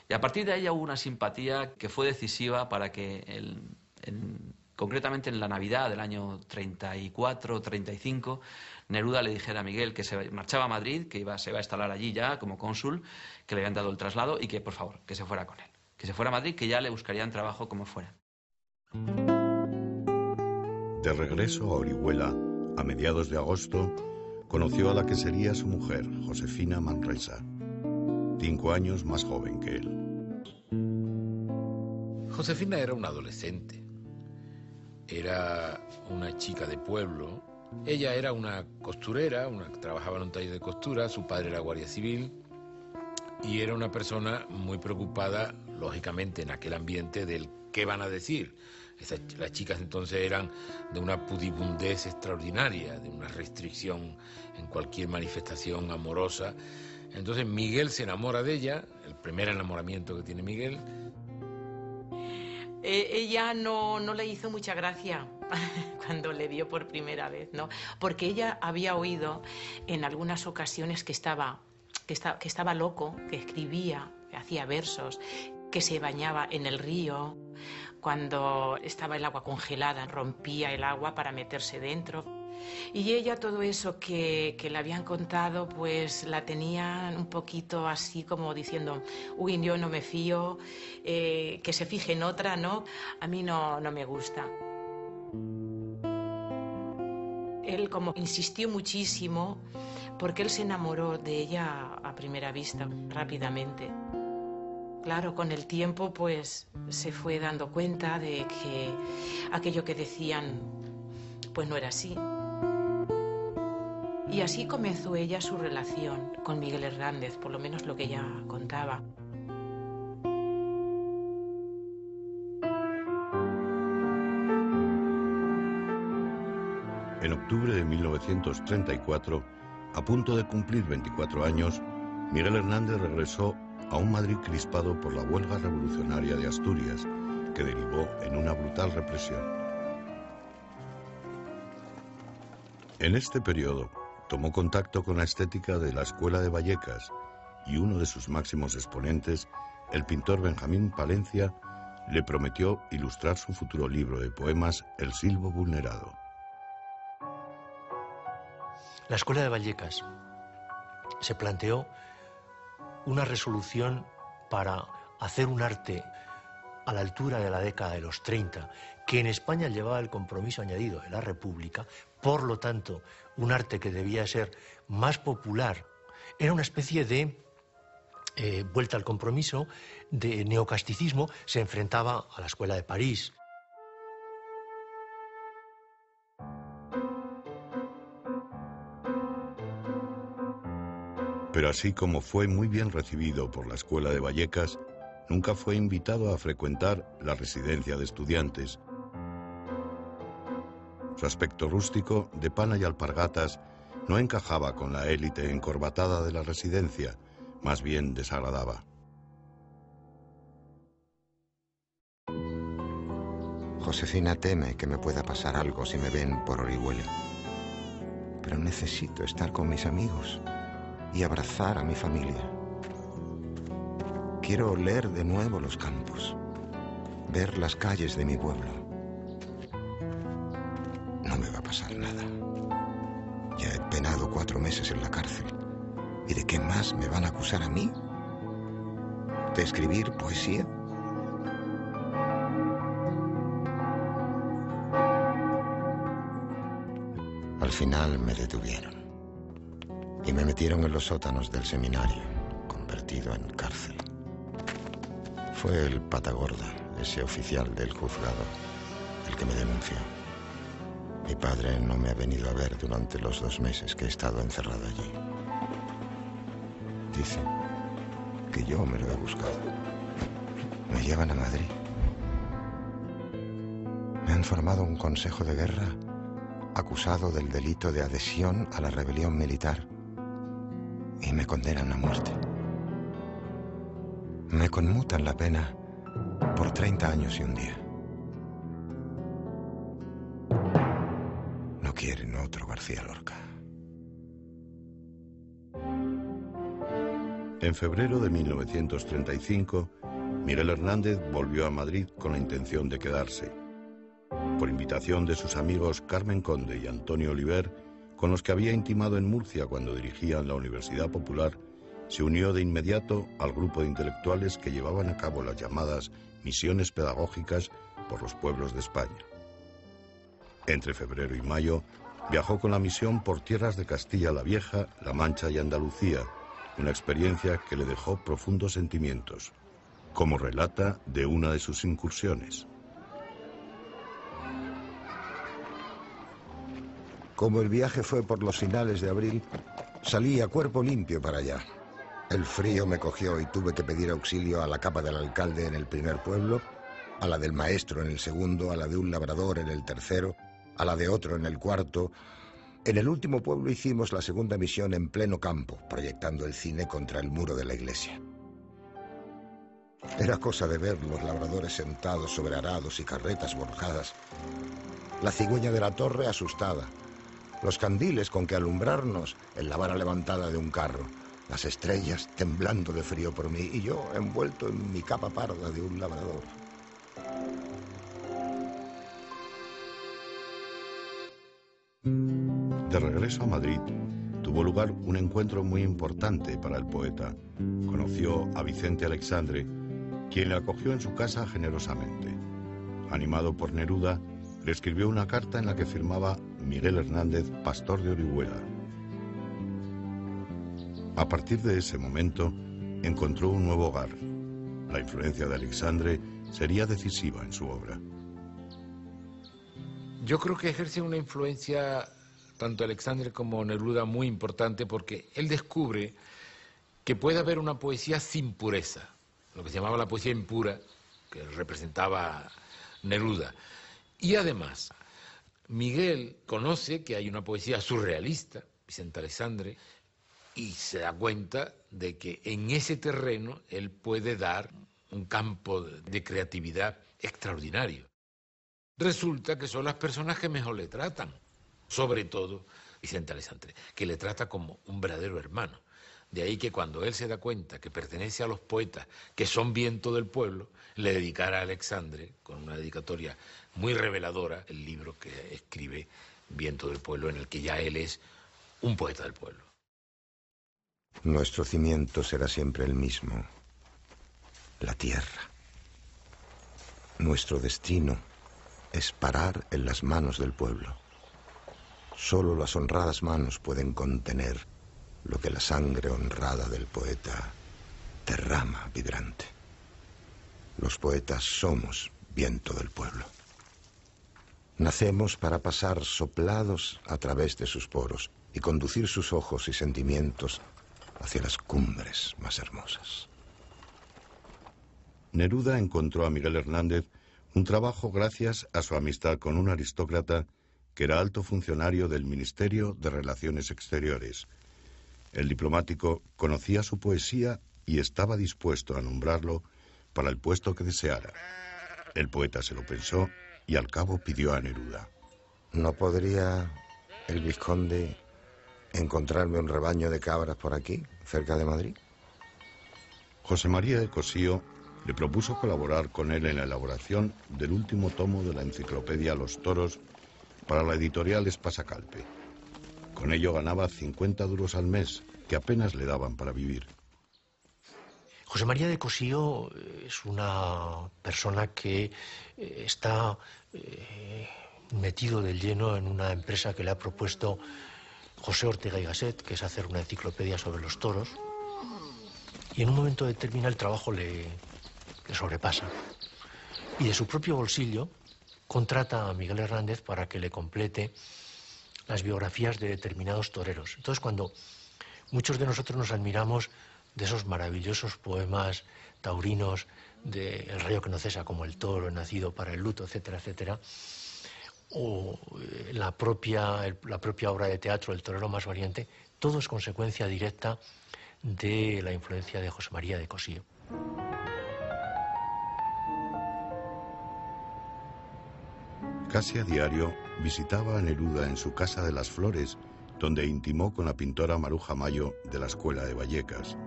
Y a partir de ahí hubo una simpatía que fue decisiva para que, concretamente en la Navidad del año 34-35, Neruda le dijera a Miguel que se marchaba a Madrid, que se iba a instalar allí ya como cónsul, que le habían dado el traslado y que, por favor, que se fuera con él. Que se fuera a Madrid, que ya le buscarían trabajo como fuera. De regreso a Orihuela, a mediados de agosto, conoció a la que sería su mujer, Josefina Manresa, 5 años más joven que él. Josefina era una adolescente, era una chica de pueblo. Ella era una costurera, trabajaba en un taller de costura, su padre era guardia civil y era una persona muy preocupada, lógicamente, en aquel ambiente del qué van a decir. Las chicas entonces eran de una pudibundez extraordinaria, de una restricción en cualquier manifestación amorosa. Entonces Miguel se enamora de ella, el primer enamoramiento que tiene Miguel. Ella no le hizo mucha gracia cuando le vio por primera vez, ¿no? Porque ella había oído en algunas ocasiones que estaba loco, que escribía, que hacía versos, que se bañaba en el río. Cuando estaba el agua congelada, rompía el agua para meterse dentro. Y ella todo eso que le habían contado, pues la tenía un poquito así como diciendo, uy, yo no me fío, que se fije en otra, ¿no? A mí no me gusta. Él como insistió muchísimo porque él se enamoró de ella a primera vista, rápidamente. Claro, con el tiempo pues se fue dando cuenta de que aquello que decían pues no era así. Y así comenzó ella su relación con Miguel Hernández, por lo menos lo que ella contaba. En octubre de 1934, a punto de cumplir 24 años, Miguel Hernández regresó a un Madrid crispado por la huelga revolucionaria de Asturias, que derivó en una brutal represión. En este periodo, tomó contacto con la estética de la Escuela de Vallecas y uno de sus máximos exponentes, el pintor Benjamín Palencia, le prometió ilustrar su futuro libro de poemas El silbo vulnerado. La Escuela de Vallecas se planteó una resolución para hacer un arte a la altura de la década de los 30, que en España llevaba el compromiso añadido de la República, por lo tanto, un arte que debía ser más popular. Era una especie de vuelta al compromiso, de neocasticismo, se enfrentaba a la Escuela de París. Pero así como fue muy bien recibido por la Escuela de Vallecas, nunca fue invitado a frecuentar la residencia de estudiantes. Su aspecto rústico, de pana y alpargatas, no encajaba con la élite encorbatada de la residencia, más bien desagradaba. Josefina teme que me pueda pasar algo si me ven por Orihuela. Pero necesito estar con mis amigos y abrazar a mi familia. Quiero oler de nuevo los campos, ver las calles de mi pueblo. No me va a pasar nada. Ya he penado 4 meses en la cárcel. ¿Y de qué más me van a acusar a mí? ¿De escribir poesía? Al final me detuvieron y me metieron en los sótanos del seminario, convertido en cárcel. Fue el pata gorda, ese oficial del juzgado, el que me denunció. Mi padre no me ha venido a ver durante los 2 meses que he estado encerrado allí. Dice que yo me lo he buscado. Me llevan a Madrid. Me han formado un consejo de guerra acusado del delito de adhesión a la rebelión militar y me condenan a muerte. Me conmutan la pena por 30 años y 1 día. No quieren otro García Lorca. En febrero de 1935, Miguel Hernández volvió a Madrid con la intención de quedarse. Por invitación de sus amigos Carmen Conde y Antonio Oliver, con los que había intimado en Murcia cuando dirigían la Universidad Popular, se unió de inmediato al grupo de intelectuales que llevaban a cabo las llamadas misiones pedagógicas por los pueblos de España. Entre febrero y mayo, viajó con la misión por tierras de Castilla la Vieja, La Mancha y Andalucía, una experiencia que le dejó profundos sentimientos, como relata de una de sus incursiones. Como el viaje fue por los finales de abril, salí a cuerpo limpio para allá. El frío me cogió y tuve que pedir auxilio a la capa del alcalde en el primer pueblo, a la del maestro en el segundo, a la de un labrador en el tercero, a la de otro en el cuarto. En el último pueblo hicimos la segunda misión en pleno campo, proyectando el cine contra el muro de la iglesia. Era cosa de ver los labradores sentados sobre arados y carretas volcadas, la cigüeña de la torre asustada, los candiles con que alumbrarnos en la vara levantada de un carro, las estrellas temblando de frío por mí y yo envuelto en mi capa parda de un labrador. De regreso a Madrid, tuvo lugar un encuentro muy importante para el poeta. Conoció a Vicente Aleixandre, quien le acogió en su casa generosamente. Animado por Neruda, le escribió una carta en la que firmaba Miguel Hernández, pastor de Orihuela. A partir de ese momento, encontró un nuevo hogar. La influencia de Aleixandre sería decisiva en su obra. Yo creo que ejerce una influencia tanto Aleixandre como Neruda muy importante porque él descubre que puede haber una poesía sin pureza, lo que se llamaba la poesía impura, que representaba Neruda. Y además, Miguel conoce que hay una poesía surrealista, Vicente Aleixandre, y se da cuenta de que en ese terreno él puede dar un campo de creatividad extraordinario. Resulta que son las personas que mejor le tratan, sobre todo Vicente Aleixandre, que le trata como un verdadero hermano. De ahí que cuando él se da cuenta que pertenece a los poetas que son viento del pueblo, le dedicara a Aleixandre, con una dedicatoria muy reveladora, el libro que escribe Viento del Pueblo, en el que ya él es un poeta del pueblo. Nuestro cimiento será siempre el mismo, la tierra. Nuestro destino es parar en las manos del pueblo. Solo las honradas manos pueden contener lo que la sangre honrada del poeta derrama vibrante. Los poetas somos viento del pueblo. Nacemos para pasar soplados a través de sus poros y conducir sus ojos y sentimientos hacia las cumbres más hermosas. Neruda encontró a Miguel Hernández un trabajo gracias a su amistad con un aristócrata que era alto funcionario del Ministerio de Relaciones Exteriores. El diplomático conocía su poesía y estaba dispuesto a nombrarlo para el puesto que deseara. El poeta se lo pensó y al cabo pidió a Neruda. ¿No podría el vizconde encontrarme un rebaño de cabras por aquí, cerca de Madrid? José María de Cosío le propuso colaborar con él en la elaboración del último tomo de la enciclopedia Los Toros para la editorial Espasacalpe. Con ello ganaba 50 duros al mes, que apenas le daban para vivir. José María de Cosío es una persona que está metido de lleno en una empresa que le ha propuesto José Ortega y Gasset, que es hacer una enciclopedia sobre los toros, y en un momento determinado el trabajo le sobrepasa. Y de su propio bolsillo contrata a Miguel Hernández para que le complete las biografías de determinados toreros. Entonces, cuando muchos de nosotros nos admiramos de esos maravillosos poemas taurinos de El rayo que no cesa, como El toro nacido para el luto, etcétera, etcétera, o la propia obra de teatro El torero más valiente, todo es consecuencia directa de la influencia de José María de Cosío. Casi a diario visitaba a Neruda en su Casa de las Flores, donde intimó con la pintora Maruja Mayo de la Escuela de Vallecas.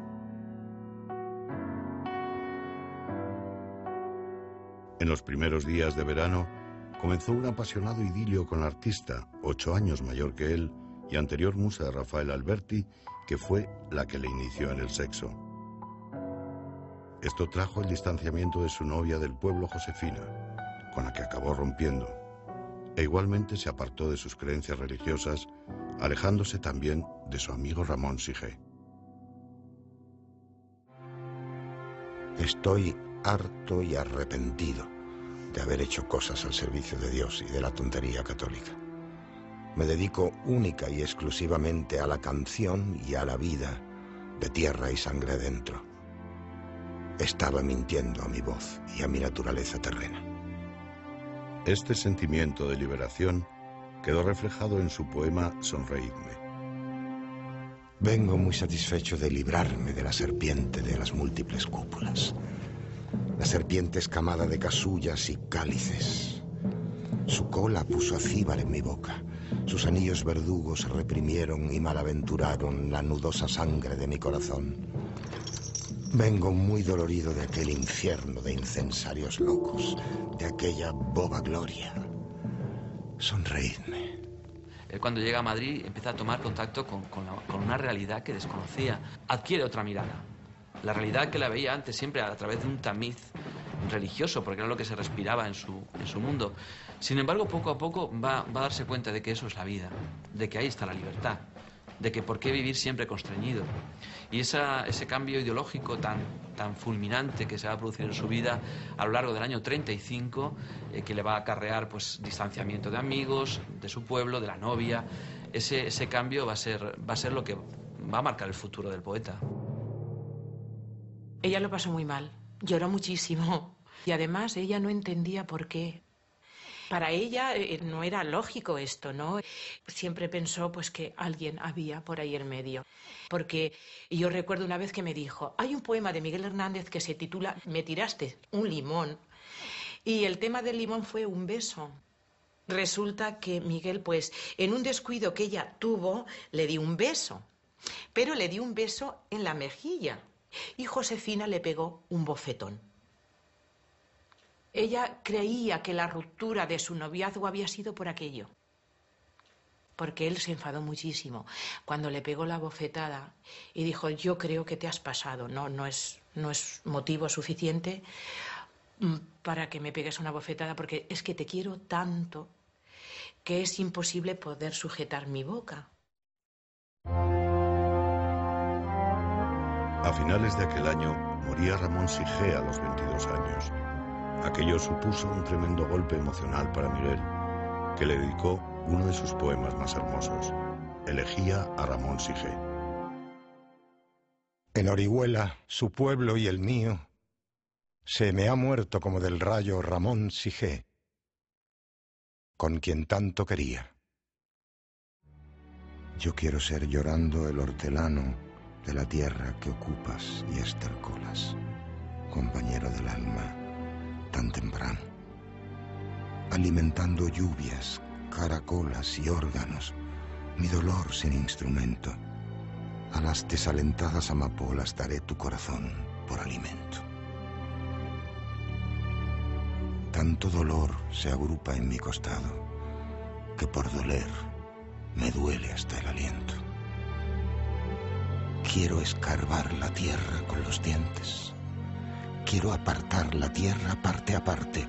En los primeros días de verano comenzó un apasionado idilio con la artista, 8 años mayor que él y anterior musa de Rafael Alberti, que fue la que le inició en el sexo. Esto trajo el distanciamiento de su novia del pueblo, Josefina, con la que acabó rompiendo, e igualmente se apartó de sus creencias religiosas, alejándose también de su amigo Ramón Sige. Estoy harto y arrepentido de haber hecho cosas al servicio de Dios y de la tontería católica. Me dedico única y exclusivamente a la canción y a la vida de tierra y sangre adentro. Estaba mintiendo a mi voz y a mi naturaleza terrena. Este sentimiento de liberación quedó reflejado en su poema Sonreídme. Vengo muy satisfecho de librarme de la serpiente de las múltiples cúpulas. La serpiente escamada de casullas y cálices. Su cola puso acíbar en mi boca. Sus anillos verdugos reprimieron y malaventuraron la nudosa sangre de mi corazón. Vengo muy dolorido de aquel infierno de incensarios locos, de aquella boba gloria. Sonreídme. Él cuando llega a Madrid empieza a tomar contacto con una realidad que desconocía. Adquiere otra mirada. La realidad que la veía antes siempre a través de un tamiz religioso, porque era lo que se respiraba en su mundo. Sin embargo, poco a poco va a darse cuenta de que eso es la vida, de que ahí está la libertad, de que por qué vivir siempre constreñido. Y ese cambio ideológico tan fulminante que se va a producir en su vida a lo largo del año 35, que le va a acarrear pues distanciamiento de amigos, de su pueblo, de la novia, ese cambio va a ser lo que va a marcar el futuro del poeta. Ella lo pasó muy mal, lloró muchísimo y además ella no entendía por qué. Para ella no era lógico esto, ¿no? Siempre pensó pues que alguien había por ahí en medio. Porque yo recuerdo una vez que me dijo, hay un poema de Miguel Hernández que se titula Me tiraste un limón. Y el tema del limón fue un beso. Resulta que Miguel, pues, en un descuido que ella tuvo, le dio un beso. Pero le dio un beso en la mejilla. Y Josefina le pegó un bofetón. Ella creía que la ruptura de su noviazgo había sido por aquello. Porque él se enfadó muchísimo cuando le pegó la bofetada y dijo, yo creo que te has pasado, no es motivo suficiente para que me pegues una bofetada, porque es que te quiero tanto que es imposible poder sujetar mi boca. A finales de aquel año moría Ramón Sige a los 22 años. Aquello supuso un tremendo golpe emocional para Miguel, que le dedicó uno de sus poemas más hermosos, Elegía a Ramón Sige. En Orihuela, su pueblo y el mío, se me ha muerto como del rayo Ramón Sige, con quien tanto quería. Yo quiero ser llorando el hortelano de la tierra que ocupas y estercolas, compañero del alma, tan temprano, alimentando lluvias, caracolas y órganos, mi dolor sin instrumento. A las desalentadas amapolas daré tu corazón por alimento. Tanto dolor se agrupa en mi costado, que por doler me duele hasta el aliento. Quiero escarbar la tierra con los dientes. Quiero apartar la tierra parte a parte,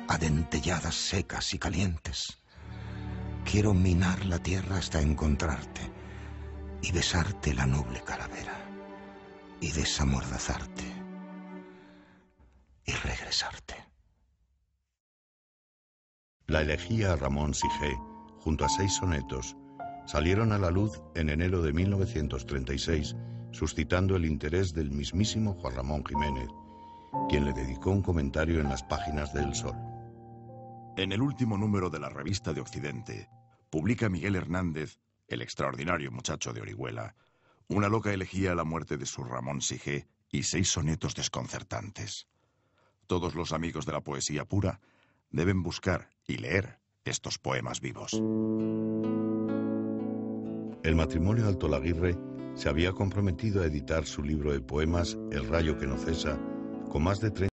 a dentelladas secas y calientes. Quiero minar la tierra hasta encontrarte y besarte la noble calavera y desamordazarte y regresarte. La elegía a Ramón Sige, junto a 6 sonetos, salieron a la luz en enero de 1936, suscitando el interés del mismísimo Juan Ramón Jiménez, quien le dedicó un comentario en las páginas de El Sol. En el último número de la Revista de Occidente, publica Miguel Hernández, el extraordinario muchacho de Orihuela, una loca elegía a la muerte de su Ramón Sige y 6 sonetos desconcertantes. Todos los amigos de la poesía pura deben buscar y leer estos poemas vivos. El matrimonio Altolaguirre se había comprometido a editar su libro de poemas El rayo que no cesa, con más de 30